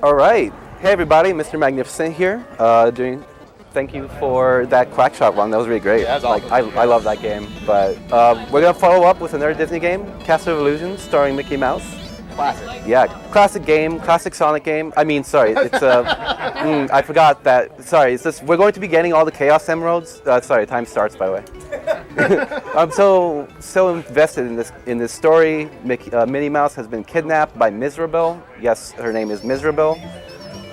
All right. Hey everybody, Mr. Magnificent here. Thank you for that quack shot one. That was really great. Yeah, that's awesome. I love that game. But we're gonna follow up with another Disney game, Castle of Illusions, starring Mickey Mouse. Classic. Yeah, classic game, classic Sonic game. I mean, sorry, it's I forgot that. Sorry, it's just we're going to be getting all the Chaos Emeralds. Sorry, time starts by the way. I'm so invested in this story. Minnie Mouse has been kidnapped by Miserable. Yes, her name is Miserable.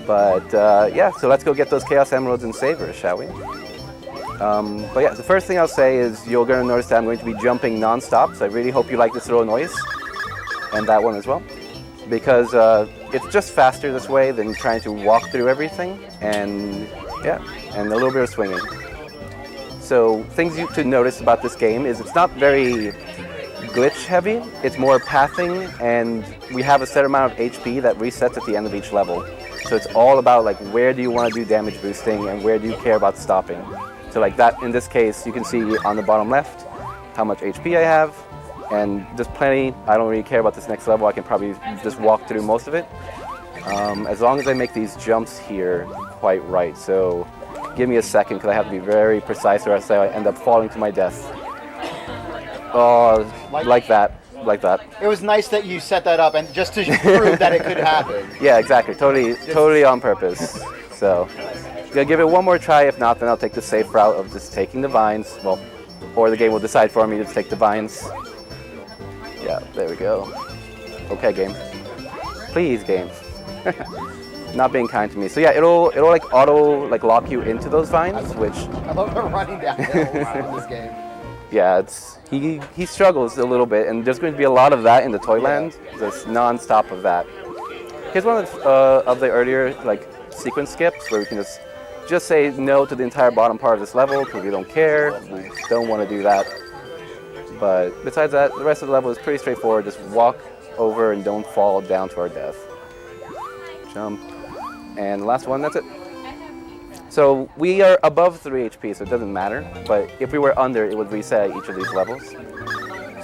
But yeah, so let's go get those Chaos Emeralds and save her, shall we? But yeah, the first thing I'll say is you're going to notice that I'm going to be jumping non-stop. So I really hope you like this little noise. And that one as well, because it's just faster this way than trying to walk through everything, and yeah, and a little bit of swinging. So things to notice about this game is it's not very glitch heavy, it's more pathing, and we have a set amount of HP that resets at the end of each level. So it's all about like where do you want to do damage boosting and where do you care about stopping. So like that, in this case, you can see on the bottom left how much HP I have. And there's plenty. I don't really care about this next level. I can probably just walk through most of it. As long as I make these jumps here quite right. So give me a second because I have to be very precise or else I end up falling to my death. Oh, like that. It was nice that you set that up and just to prove that it could happen. Yeah, exactly. Totally on purpose. So gonna give it one more try. If not, then I'll take the safe route of just taking the vines. Well, or the game will decide for me to take the vines. Yeah, there we go. Okay, game. Please, game. Not being kind to me. So yeah, it'll like auto like lock you into those vines, which I love the running downhill in this game. Yeah, he struggles a little bit, and there's going to be a lot of that in the Toyland. Just non-stop of that. Here's one of the earlier like sequence skips where we can just say no to the entire bottom part of this level because we don't care. We don't want to do that. But besides that, the rest of the level is pretty straightforward. Just walk over and don't fall down to our death. Jump. And the last one, that's it. So we are above 3 HP, so it doesn't matter. But if we were under, it would reset each of these levels.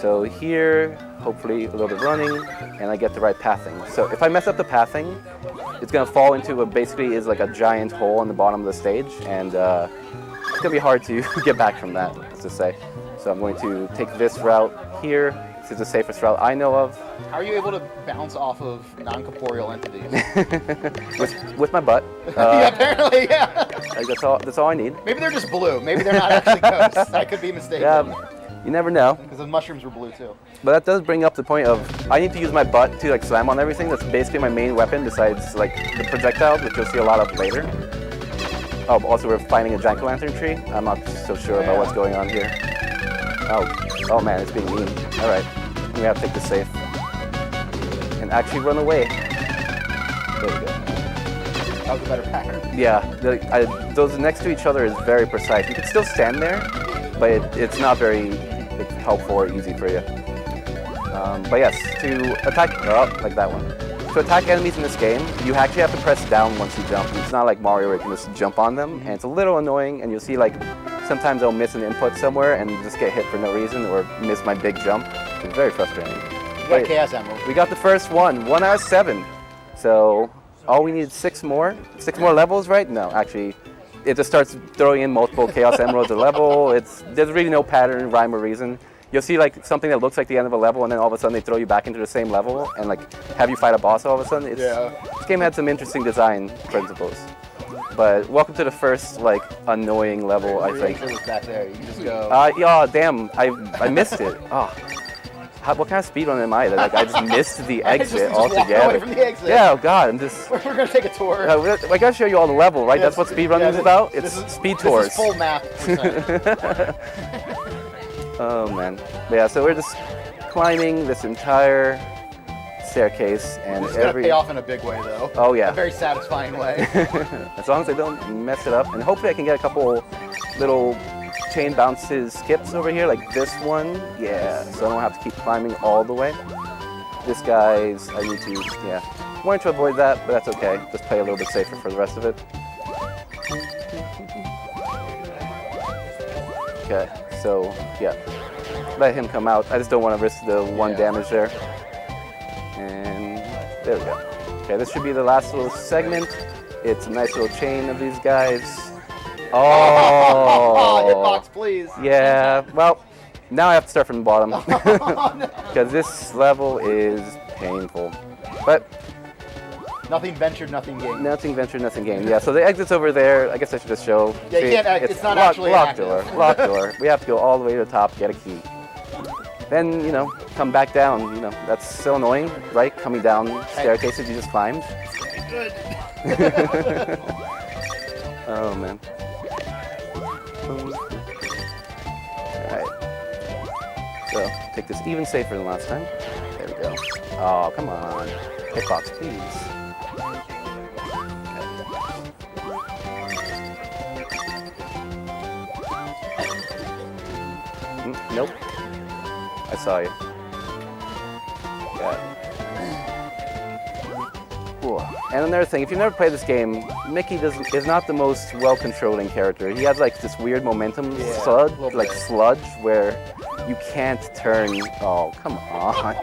So here, hopefully a little bit running, and I get the right pathing. So if I mess up the pathing, it's going to fall into what basically is like a giant hole on the bottom of the stage. And it's going to be hard to get back from that, let's just say. So I'm going to take this route here. This is the safest route I know of. How are you able to bounce off of non-corporeal entities? with my butt. Yeah, apparently, yeah. That's all I need. Maybe they're just blue. Maybe they're not actually ghosts. I could be mistaken. Yeah, you never know. Because the mushrooms were blue too. But that does bring up the point of I need to use my butt to like slam on everything. That's basically my main weapon besides like the projectiles, which you'll see a lot of later. Oh, also we're finding a jack-o'-lantern tree. I'm not so sure about what's going on here. Oh man, it's being mean. All right, we have to take this safe and actually run away. There we go. That was a better pattern. Yeah, those next to each other is very precise. You can still stand there, but it's not very helpful or easy for you. But yes, to attack, like that one. To attack enemies in this game, you actually have to press down once you jump. It's not like Mario where you can just jump on them, and it's a little annoying, and you'll see like sometimes I'll miss an input somewhere and just get hit for no reason or miss my big jump. It's very frustrating. You got Chaos Emerald. We got the first one, 1 out of 7. So all we need is 6 more levels, right? No, actually, it just starts throwing in multiple Chaos Emeralds a level. There's really no pattern, rhyme, or reason. You'll see like something that looks like the end of a level, and then all of a sudden they throw you back into the same level and like have you fight a boss all of a sudden. This game had some interesting design principles. But welcome to the first like annoying level, I think. It was back there. You can just go. Yeah, damn, I missed it. Oh. What kind of speedrun am I that like I just missed the exit altogether? Away from the exit. Yeah, oh god, I'm just. We're gonna take a tour. I gotta show you all the level, right? That's what speedrunning is about. It's speed tours. This is full map. Oh man, but yeah. So we're just climbing this entire staircase, and it's gonna pay off in a big way, though. Oh yeah, a very satisfying way. As long as I don't mess it up, and hopefully I can get a couple little chain bounces skips over here, like this one. Yeah, so I don't have to keep climbing all the way. This guy's, I need to, yeah. Wanted to avoid that, but that's okay. Just play a little bit safer for the rest of it. Okay, so yeah, let him come out. I just don't want to risk the one damage there. And there we go. Okay, this should be the last little segment. It's a nice little chain of these guys. Oh! Hitbox, please. Yeah, well, now I have to start from the bottom. Because this level is painful. But nothing ventured, nothing gained. nothing ventured, nothing gained. Yeah, so the exit's over there. I guess I should just show. Yeah, you can't it's not actually locked active. door. Locked door. We have to go all the way to the top, get a key. Then, you know, come back down. You know, that's so annoying, right? Coming down staircases you just climbed. Good. Oh, man. Alright. So, take this even safer than last time. There we go. Oh, come on. Hitbox, please. Nope. I saw you. Yeah. Cool. And another thing, if you've never played this game, Mickey is not the most well-controlling character. He has like this weird momentum sludge where you can't turn. Oh, come on.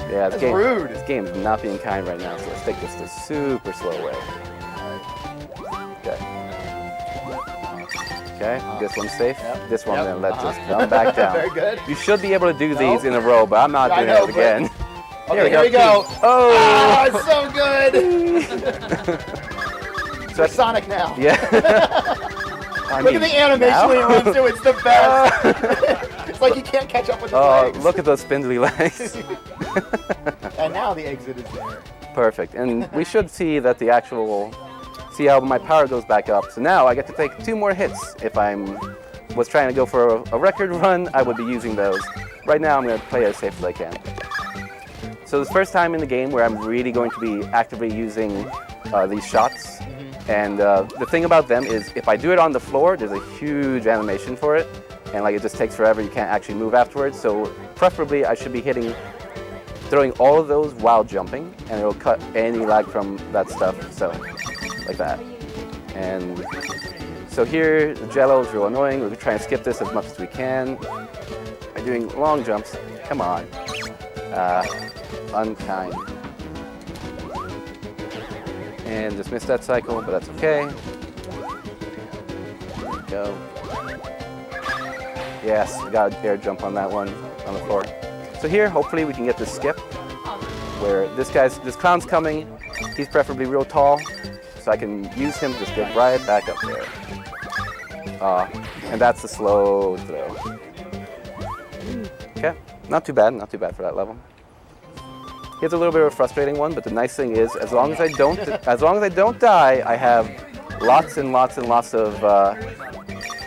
Yeah, That's rude. This game is not being kind right now, so let's take this the super slow way. Okay. Okay, this one's safe. Yep. This one then let's just come back down. Very good. You should be able to do these in a row, but I'm not doing it again. Okay, here we go. Oh! It's so good. So We're Sonic now. Yeah. Look at the animation when he runs through. It's the best. It's like you can't catch up with his legs. Look at those spindly legs. And now the exit is there. Perfect. And we should see that the actual... See how my power goes back up. So now I get to take 2 more hits. If I was trying to go for a record run, I would be using those. Right now I'm going to play as safe as I can. So this first time in the game where I'm really going to be actively using these shots. And the thing about them is if I do it on the floor, there's a huge animation for it. And like it just takes forever, you can't actually move afterwards. So preferably I should be throwing all of those while jumping, and it'll cut any lag from that stuff. So like that. And so here, the Jello is real annoying. We're trying to skip this as much as we can by doing long jumps. Come on. Unkind. And just missed that cycle, but that's okay. There we go. Yes, we got an air jump on that one, on the floor. So here, hopefully we can get this skip, where this clown's coming. He's preferably real tall, so I can use him to just get right back up there. And that's the slow throw. Okay, not too bad for that level. It's a little bit of a frustrating one, but the nice thing is, as long as I don't die, I have lots and lots and lots of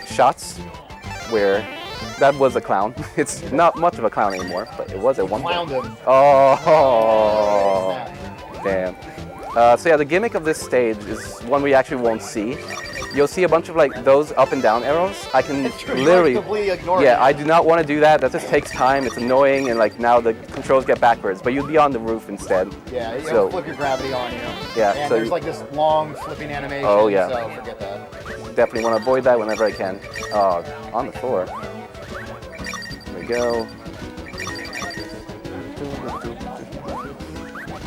shots where that was a clown. It's not much of a clown anymore, but it was at one point. Oh, damn. So yeah, the gimmick of this stage is one we actually won't see. You'll see a bunch of like those up and down arrows. I can literally ignore yeah, I do not want to do that. That just takes time. It's annoying, and like now the controls get backwards. But you'd be on the roof instead. Yeah, you have to flip your gravity on, you know. Yeah. And so there's like this long flipping animation. Oh yeah. So forget that. Definitely want to avoid that whenever I can. Oh, on the floor. There we go.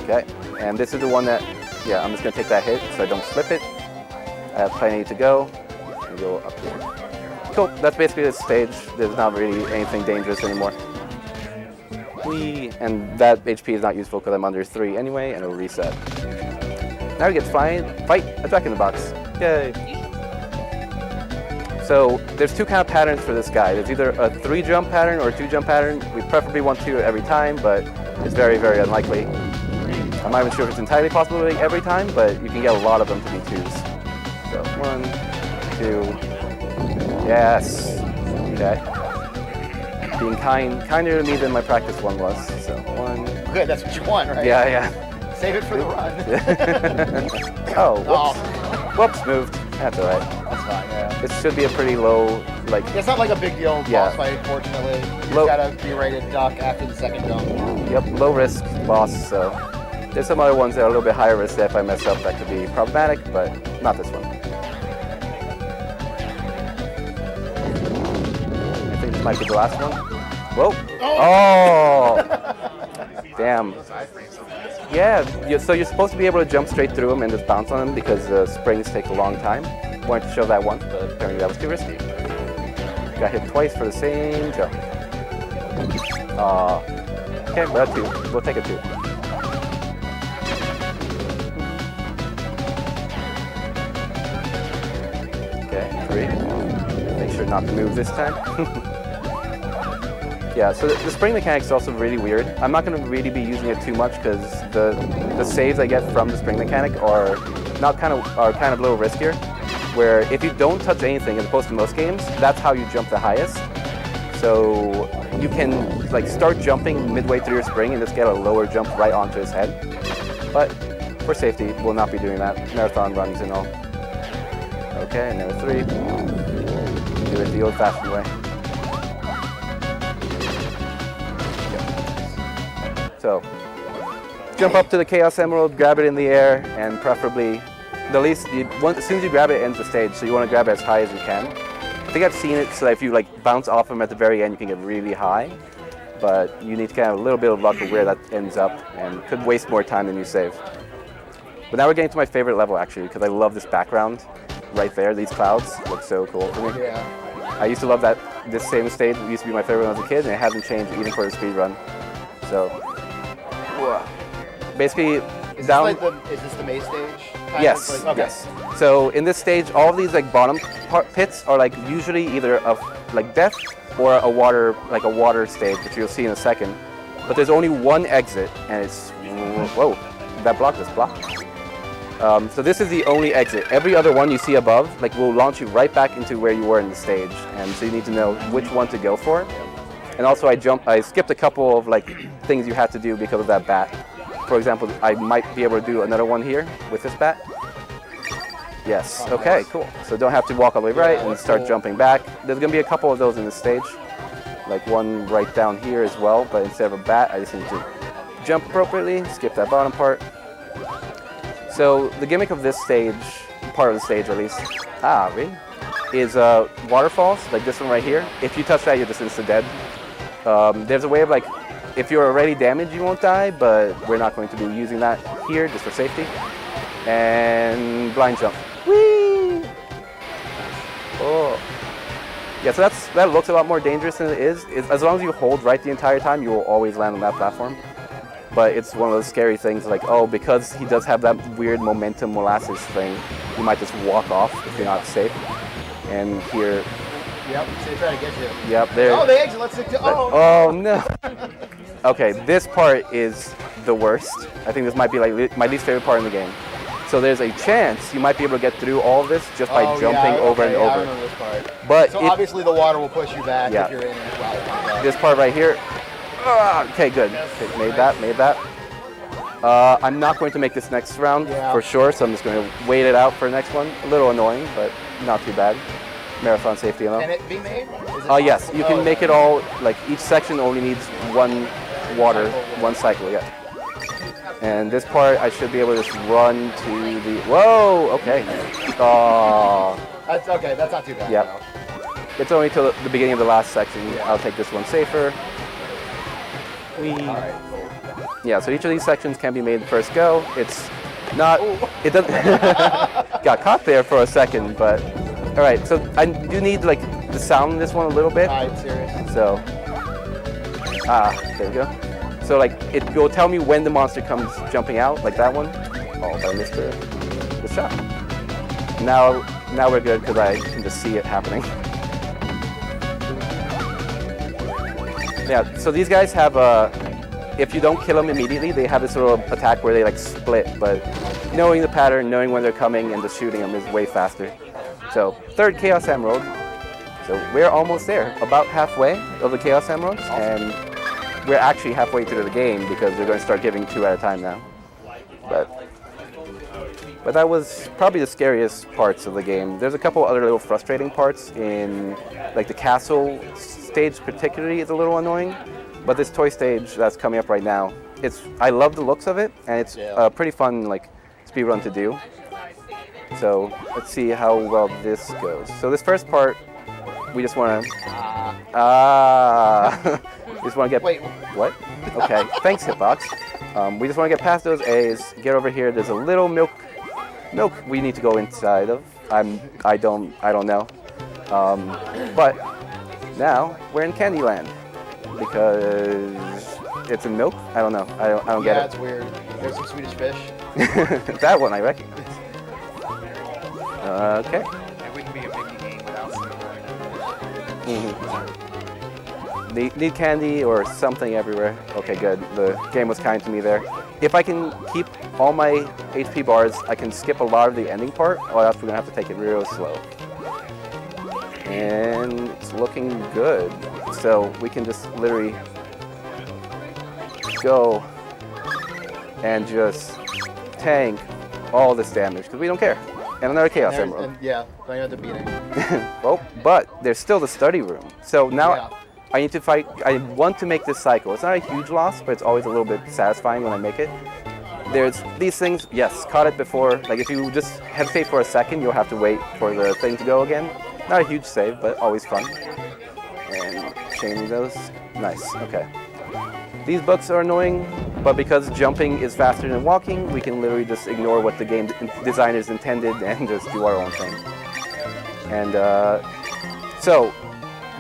Okay, and this is the one that, yeah, I'm just gonna take that hit so I don't flip it. I have plenty to go, and go up here. Cool, that's basically the stage. There's not really anything dangerous anymore. Whee! And that HP is not useful because I'm under 3 anyway, and it'll reset. Now we get to fight a Jack in the Box. Yay! So there's 2 kind of patterns for this guy. There's either a 3-jump pattern or a 2-jump pattern. We preferably want 2 every time, but it's very, very unlikely. I'm not even sure if it's entirely possible to do every time, but you can get a lot of them to be 2s. So 1, 2, yes. Okay. Being kinder to me than my practice one was. So 1. Good, that's what you want, right? Yeah, yeah. Save it for the run. Oh, whoops. Whoops, moved. That's all right. That's fine, yeah. It should be a pretty low, like... It's not like a big deal boss fight, fortunately. You just gotta be ready to duck after the second jump. Yep, low risk boss, so... There's some other ones that are a little bit higher risk that if I mess up that could be problematic, but not this one. I think this might be the last one. Whoa! Oh! Damn. Yeah, so you're supposed to be able to jump straight through them and just bounce on them because the springs take a long time. Wanted to show that once, but apparently that was too risky. Got hit twice for the same jump. Okay, but 2. We'll take a 2. Okay, 3. Make sure not to move this time. Yeah, so the spring mechanics is also really weird. I'm not going to really be using it too much because the saves I get from the spring mechanic are kind of a little riskier. Where if you don't touch anything, as opposed to most games, that's how you jump the highest. So you can like start jumping midway through your spring and just get a lower jump right onto his head. But for safety, we'll not be doing that. Marathon runs and all. Okay, another 3. Do it the old-fashioned way. So, jump up to the Chaos Emerald, grab it in the air, and preferably, as soon as you grab it, it ends the stage, so you want to grab it as high as you can. I think I've seen it so that if you like bounce off them at the very end, you can get really high, but you need to kind of have a little bit of luck of where that ends up, and could waste more time than you save. But now we're getting to my favorite level, actually, because I love this background right there. These clouds look so cool for me. Yeah. I used to love that. This same stage used to be my favorite when I was a kid, and it hasn't changed even for the speed run. So, basically, is this the maze stage? Yes. Okay. Yes. So in this stage, all of these like bottom pits are like usually either of like death or a water stage, which you'll see in a second. But there's only one exit, and it's whoa, that block is blocked. So this is the only exit. Every other one you see above, like, will launch you right back into where you were in the stage, and so you need to know which one to go for. And also, I skipped a couple of like things you had to do because of that bat. For example, I might be able to do another one here with this bat. Yes. Okay. Cool. So don't have to walk all the way right and start jumping back. There's gonna be a couple of those in this stage, like one right down here as well. But instead of a bat, I just need to jump appropriately, skip that bottom part. So the gimmick of this stage, part of the stage at least, really, is waterfalls, like this one right here. If you touch that, you're just insta dead. There's a way of like, if you're already damaged, you won't die, but we're not going to be using that here just for safety. And blind jump. Whee! Oh. Yeah, so that looks a lot more dangerous than it is. As long as you hold right the entire time, you will always land on that platform. But it's one of those scary things like, oh, because he does have that weird momentum molasses thing, you might just walk off if you're not safe. And here... Yep, so they try to get you. Yep, there... Oh, the exit, let's... Oh, no. Okay, this part is the worst. I think this might be like my least favorite part in the game. So there's a chance you might be able to get through all of this just by jumping over and over. I remember this part. But so obviously the water will push you back if you're in it as well. This part right here. Okay, good. Okay, made that. I'm not going to make this next round for sure, so I'm just going to wait it out for the next one. A little annoying, but not too bad. Marathon safety enough. Can it be made? Yes, you can make it all, like each section only needs one cycle, yeah. And this part, I should be able to just run to the, whoa, okay. That's okay, that's not too bad. Yep. It's only till the beginning of the last section. I'll take this one safer. Alright. Yeah, so each of these sections can be made the first go. It's not, it doesn't, got caught there for a second, but, all right, so I do need like the sound in this one a little bit. Alright, serious. So, there we go. So like, it will tell me when the monster comes jumping out, like that one. Oh, but I missed the shot. Now we're good because I can just see it happening. Yeah, so these guys have if you don't kill them immediately, they have this little attack where they like split, but knowing the pattern, knowing when they're coming, and just shooting them is way faster. So, third Chaos Emerald. So we're almost there, about halfway of the Chaos Emeralds, and we're actually halfway through the game because they're going to start giving 2 at a time now. But that was probably the scariest parts of the game. There's a couple other little frustrating parts in, like the castle stage particularly is a little annoying, but this toy stage that's coming up right now, I love the looks of it, and it's a pretty fun like speed run to do. So let's see how well this goes. So this first part, we just want to We just want to get... Wait. What? Okay, thanks, Hitbox. We just want to get past those A's, get over here. There's a little milk we need to go inside of. I don't know. But now we're in Candyland because it's in milk. I don't know. I don't get it. Yeah, it's weird. There's some Swedish fish. That one I recognize. Okay. It wouldn't be a Mickey game without some Need candy or something everywhere. Okay, good. The game was kind to me there. If I can keep all my HP bars, I can skip a lot of the ending part, or else we're gonna have to take it real slow. And it's looking good. So we can just literally go and just tank all this damage, because we don't care. And another Chaos Emerald. Yeah, don't even have to beat it. Well, but there's still the study room. So now Yeah. I need to fight. I want to make this cycle. It's not a huge loss, but it's always a little bit satisfying when I make it. There's these things. Yes, caught it before. Like if you just hesitate for a second, you'll have to wait for the thing to go again. Not a huge save, but always fun. And chaining those. Nice. Okay. These books are annoying, but because jumping is faster than walking, we can literally just ignore what the game designers intended and just do our own thing. And so,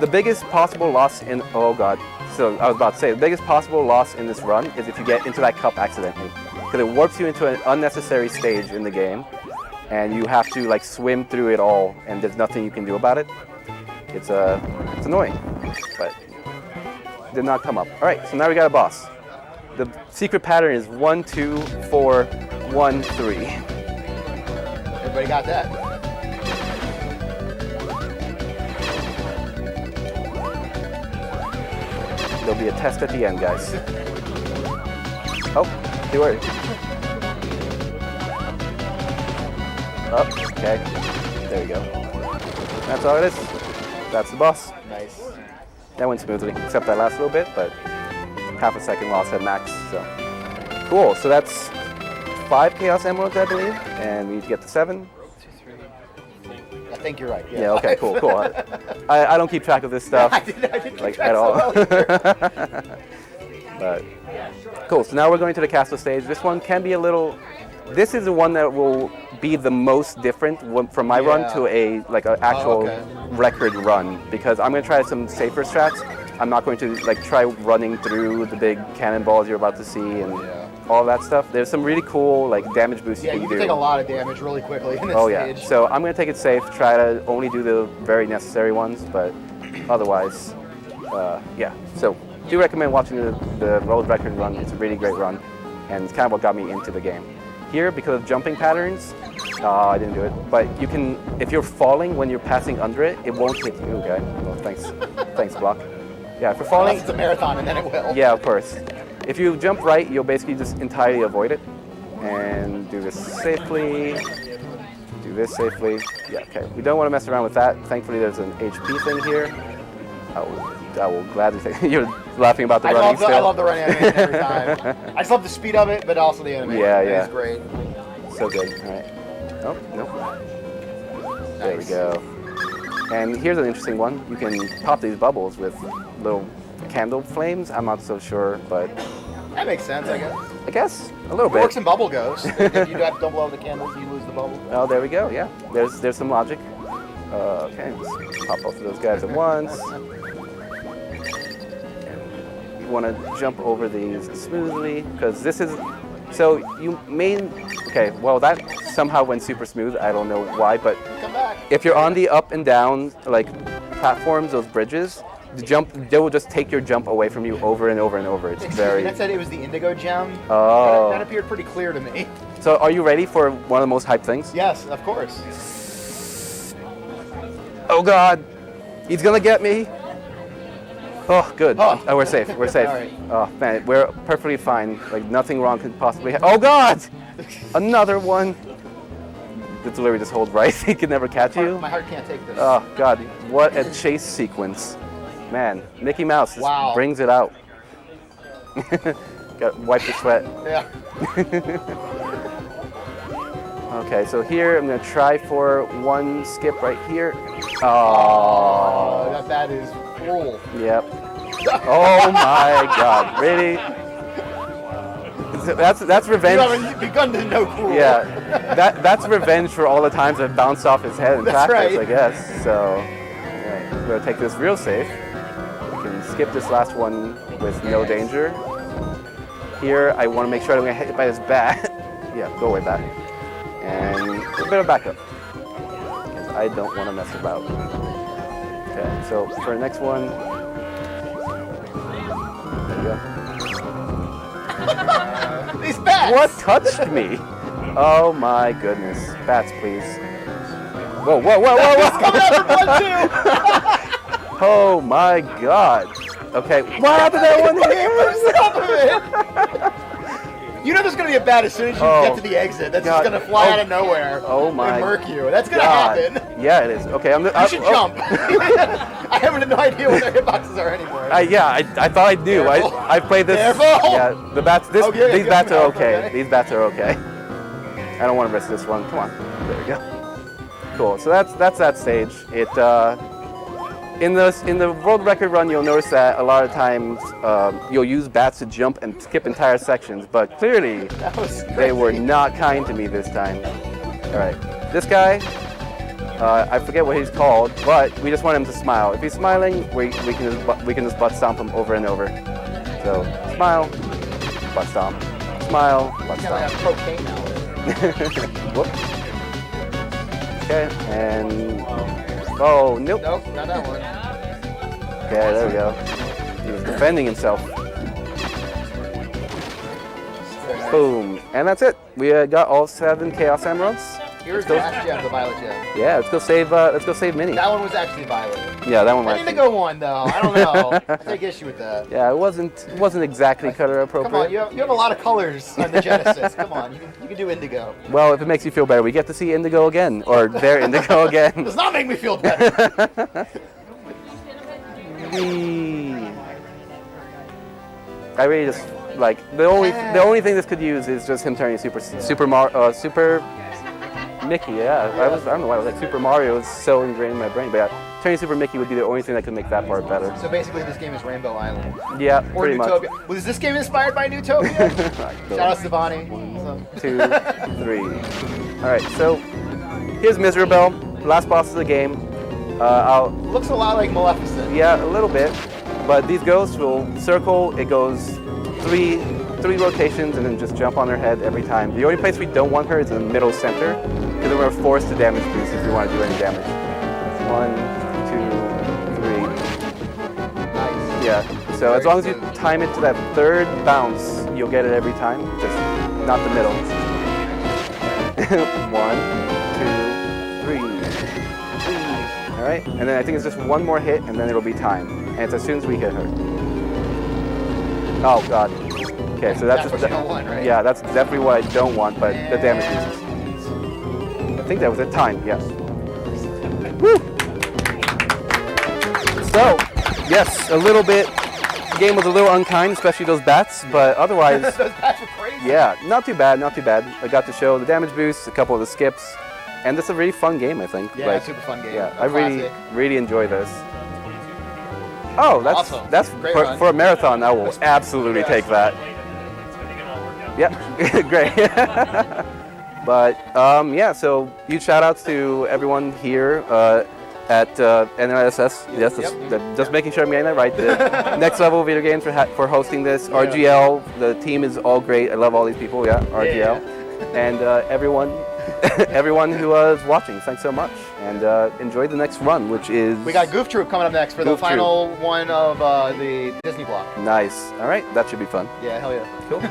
the biggest possible loss in, oh god, so I was about to say, the biggest possible loss in this run is if you get into that cup accidentally. Because it warps you into an unnecessary stage in the game, and you have to like swim through it all, and there's nothing you can do about it. It's annoying, but did not come up. All right, so now we got a boss. The secret pattern is 1, 2, 4, 1, 3. Everybody got that? There'll be a test at the end, guys. Oh, you were. Oh, okay. There you go. That's all it is. That's the boss. Nice. That went smoothly, except that last little bit, but half a second loss at max, so. Cool, so that's 5 Chaos Emeralds, I believe, and we need to get to 7. I think you're right. Yeah, okay, cool. I don't keep track of this stuff, I didn't keep like, track at all. so well But, cool, so now we're going to the castle stage. This one can be a little, this is the one that will be the most different from my run to an actual record run, because I'm going to try some safer strats. I'm not going to like try running through the big cannonballs you're about to see and all that stuff. There's some really cool like damage boosts you can do. Yeah, you can take a lot of damage really quickly in this stage. So I'm going to take it safe, try to only do the very necessary ones, but otherwise, yeah. So do recommend watching the world record run. It's a really great run, and it's kind of what got me into the game. Here, because of jumping patterns, I didn't do it. But you can, if you're falling when you're passing under it, it won't hit you. Okay. Well, thanks, Block. Yeah, if you're falling. Unless it's a marathon, and then it will. Yeah, of course. If you jump right, you'll basically just entirely avoid it, and do this safely. Do this safely. Yeah. Okay. We don't want to mess around with that. Thankfully, there's an HP thing here. I will gladly take. You're laughing about the running still. I love the running animation every time. I just love the speed of it, but also the animation. Yeah. It's great. So good. All right. Oh, no. There we go. And here's an interesting one. You can pop these bubbles with little candle flames. I'm not so sure, but that makes sense, I guess. I guess a little bit. Works in bubble goes. If you don't blow the candles, you lose the bubble. Oh, there we go. Yeah. There's some logic. Okay. Let's pop both of those guys at once. You want to jump over these smoothly because this is. So you may. Okay. Well, that somehow went super smooth. I don't know why, but Come back. if you're on the up and down like platforms, those bridges, the jump, they will just take your jump away from you over and over and over. It's very. That said it was the indigo gem. Oh. That appeared pretty clear to me. So are you ready for one of the most hyped things? Yes, of course. Oh God, he's gonna get me. Oh, good. Oh. Oh, we're safe. We're safe. All right. Oh man, we're perfectly fine. Like nothing wrong could possibly happen. Oh God, another one. It's literally just hold right. He can never catch you. My heart can't take this. Oh God, what a chase sequence. Man, Mickey Mouse just brings it out. Got wipe the sweat. Yeah. Okay, so here I'm gonna try for one skip right here. Oh, that is cruel. Yep. Oh my God! Really? That's revenge. You haven't begun to know cool. Yeah, that's revenge for all the times I've bounced off his head in That's practice, right. I guess. So, yeah, we're gonna take this real safe. We can skip this last one with no danger. Here, I want to make sure I don't get hit by this bat. Yeah, go away, bat. And a bit of backup, because I don't want to mess about. Okay, so for the next one, there we go. These bats! What touched me? Oh my goodness. Bats, please. Whoa, whoa, whoa, whoa, whoa! Coming out for one, too! Oh my God. Okay, what happened to that one here? You know there's going to be a bat as soon as you get to the exit. That's God. just going to fly out of nowhere. Oh my and murk you. That's going to God. happen. Yeah, it is. Okay, You should jump. I have no idea what their hitboxes are anymore. I thought I knew. Careful. I played this. Careful. Yeah, the bats. Oh, yeah, These yeah, bats are okay. okay. These bats are okay. I don't want to risk this one. Come on. There we go. Cool. So that's that stage. It in the world record run, you'll notice that a lot of times you'll use bats to jump and skip entire sections, but clearly they were not kind to me this time. All right, this guy, I forget what he's called, but we just want him to smile. If he's smiling, we can just butt stomp him over and over. So smile, butt stomp, smile, butt Yeah, stomp. propane now. Whoop. Okay, and oh nope. Nope, not that one. Okay, there we go. He was defending himself. Boom, and that's it. We got all 7 Chaos Emeralds. Here's the last gem, the violet gem. Yeah, let's go save Minnie. That one was actually violet. Yeah, that one was. I need to go one though. I don't know. I take issue with that. Yeah, it wasn't exactly color appropriate. Come on, you have a lot of colors on the Genesis. Come on, you can do indigo. Well, if it makes you feel better, we get to see Indigo again, or their Indigo again. Does not make me feel better. Whee. I really just like the only thing this could use is just him turning Super Mickey. Yeah, I don't know why I was like Super Mario is so ingrained in my brain, but yeah, turning Super Mickey would be the only thing that could make that part better. So basically, this game is Rainbow Island. Yeah, Or pretty much. Newtopia. Was this game inspired by Newtopia? Shout out to Bonnie. 1, 2, 3. All right, so here's Miserable, last boss of the game. Looks a lot like Maleficent. Yeah, a little bit, but these ghosts will circle. It goes three rotations and then just jump on her head every time. The only place we don't want her is in the middle center, because then we're forced to damage boost if we want to do any damage. 1, 2, 3. Nice. Yeah. So as long as you time it to that 3rd bounce, you'll get it every time. Just not the middle. 1, 2, 3. All right, and then I think it's just one more hit, and then it'll be time. And it's as soon as we hit her. Oh God. Okay, so that's what you don't want, right? Yeah, that's definitely what I don't want, but the damage boosts. I think that was it. Time. Yes. Woo! So, yes, a little bit. The game was a little unkind, especially those bats, but otherwise, Those bats were crazy. yeah, not too bad, not too bad. I got to show the damage boosts, a couple of the skips, and this is a really fun game, I think. Yeah, super fun game. Yeah, A I classic. really enjoy this. Oh, Awesome. that's Great for, run. for a marathon. I will absolutely take that. Yeah, great. But yeah, so huge shout outs to everyone here at NLSS. Yes, just making sure I'm getting that right. The Next Level Video Games for hosting this. RGL, the team is all great. I love all these people. Yeah, RGL, and everyone who was watching. Thanks so much, and enjoy the next run, which is We got Goof Troop coming up next for the Goof Troop. final one of the Disney block. Nice. All right, that should be fun. Yeah, hell yeah. Cool.